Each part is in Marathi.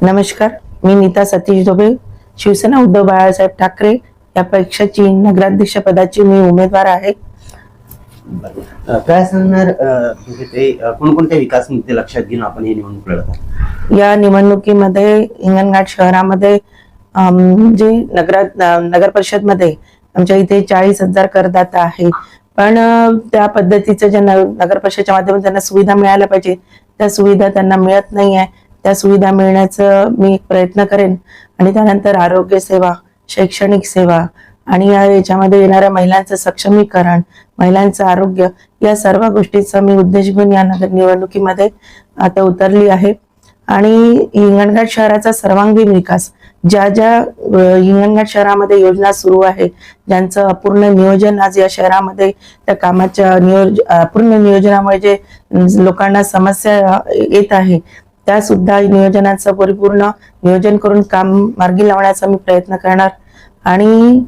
नमस्कार, मी नीता सतीश धोबे, शिवसेना उद्धव बाळासाहेब ठाकरे या पक्षाची नगराध्यक्ष पदाची मी उमेदवार आहे. काय सांगणार म्हणजे ते कोणकोणते विकास मुद्दे लक्षात घेऊन आपण ही निवडणूक लढत आहात? या निवडणुकीमध्ये हिंगणघाट शहरामध्ये जे नगर परिषद मध्ये आमच्या इथे 40,000 करदाता आहे, पण त्या पद्धतीचं जे नगर परिषदेच्या माध्यमातून त्यांना सुविधा मिळायला पाहिजे त्या सुविधा त्यांना मिळत नाही आहे. त्या सुविधा मिळण्याचं मी प्रयत्न करेन आणि त्यानंतर आरोग्य सेवा, शैक्षणिक सेवा आणि याच्यामध्ये येणाऱ्या महिलांचं सक्षमीकरण, महिलांचं आरोग्य या सर्व गोष्टीचा मी उद्देश घेऊन या निवडणुकीमध्ये आता उतरली आहे. आणि हिंगणघाट शहराचा सर्वांगीण विकास, ज्या हिंगणघाट शहरामध्ये योजना सुरू आहे, ज्यांचं अपूर्ण नियोजन आज या शहरामध्ये त्या कामाच्या अपूर्ण नियोजनामुळे जे लोकांना समस्या येत आहे त्या सुद्धा नियोजनाचं परिपूर्ण नियोजन करून काम मार्गी लावण्याचा मी प्रयत्न करणार. आणि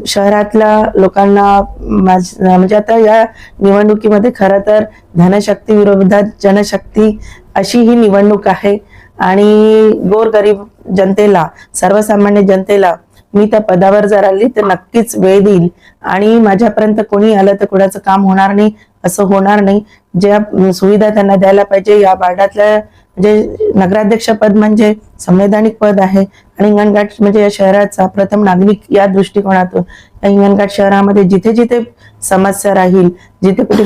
शहरातल्या लोकांना म्हणजे आता या निवडणुकीमध्ये खरं तर धनशक्ती विरोधात जनशक्ती अशी ही निवडणूक आहे. आणि गोरगरीब जनतेला, सर्वसामान्य जनतेला मी त्या पदावर जर आली तर नक्कीच वेळ देईल आणि माझ्यापर्यंत कोणी आलं तर कोणाचं काम होणार नाही असं होणार नाही. ज्या सुविधा त्यांना द्यायला पाहिजे, या वार्डातल्या म्हणजे नगराध्यक्ष पद म्हणजे संवैधानिक पद आहे आणि हिंगणघाट म्हणजे या शहराचा प्रथम नागरिक या दृष्टिकोनातून या हिंगणघाट शहरामध्ये जिथे जिथे समस्या राहील, जिथे कुठे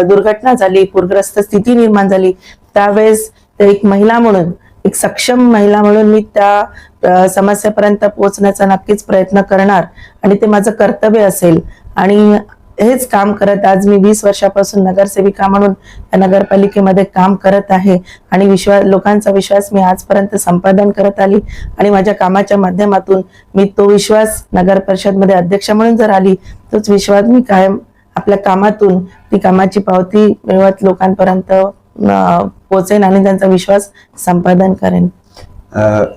दुर्घटना झाली, पूरग्रस्त स्थिती निर्माण झाली, त्यावेळेस एक महिला म्हणून, एक सक्षम महिला म्हणून मी त्या समस्यापर्यंत पोहोचण्याचा नक्कीच प्रयत्न करणार आणि ते माझं कर्तव्य असेल. आणि हेच काम करत आज मी 20 वर्षापासून नगरसेविका म्हणून या नगरपालिकेमध्ये काम करत आहे आणि लोकांचा विश्वास मी आजपर्यंत संपादन करत आली आणि माझ्या कामाच्या माध्यमातून मी तो विश्वास नगर परिषद मध्ये अध्यक्ष म्हणून जर आली तोच विश्वास मी कायम आपल्या कामातून ती कामाची पावती मिळवत लोकांपर्यंत पोहोचेन आणि त्यांचा विश्वास संपादन करेन.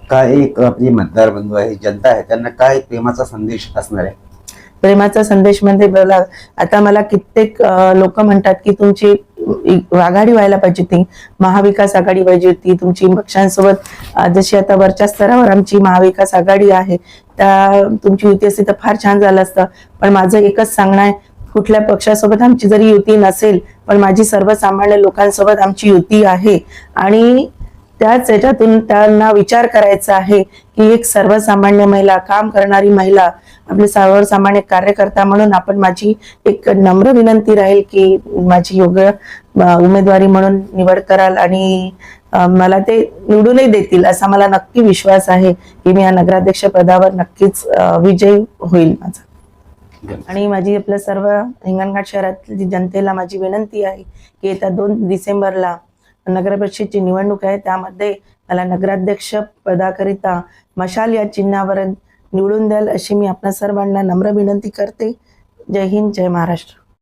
काय एक आपली मतदार बंधू आहे, जनता आहे, त्यांना काय प्रेमाचा संदेश असणार आहे? प्रेमाचा संदेश म्हणजे बघा, आता मला कित्येक लोक म्हणतात की तुमची आघाडी व्हायला पाहिजे होती, महाविकास आघाडी पाहिजे होती तुमची पक्षांसोबत. जशी आता वरच्या स्तरावर आमची महाविकास आघाडी आहे, त्या तुमची युती असती तर फार छान झालं असतं. पण माझं एकच सांगणं आहे, कुठल्या पक्षासोबत आमची जरी युती नसेल पण माझी सर्वसामान्य लोकांसोबत आमची युती आहे आणि त्याच याच्यातून त्यांना विचार करायचा आहे की एक सर्वसामान्य महिला, काम करणारी महिला, आपले सर्वसामान्य कार्यकर्ता म्हणून आपण माझी एक नम्र विनंती राहील की माझी योग्य उमेदवारी म्हणून निवड कराल आणि मला ते निवडूनही देतील असा मला नक्की विश्वास आहे की मी या नगराध्यक्ष पदावर नक्कीच विजयी होईल माझा. आणि माझी आपल्या सर्व हिंगणघाट शहरातील जनतेला माझी विनंती आहे की येत्या 2 डिसेंबरला नगरपरिषदेची निवडणूक आहे, त्यामध्ये मला नगराध्यक्ष पदाकरिता मशाल या चिन्हावर निवडून द्याल अशी मी आपल्या सर्वांना नम्र विनंती करते. जय हिंद, जय महाराष्ट्र.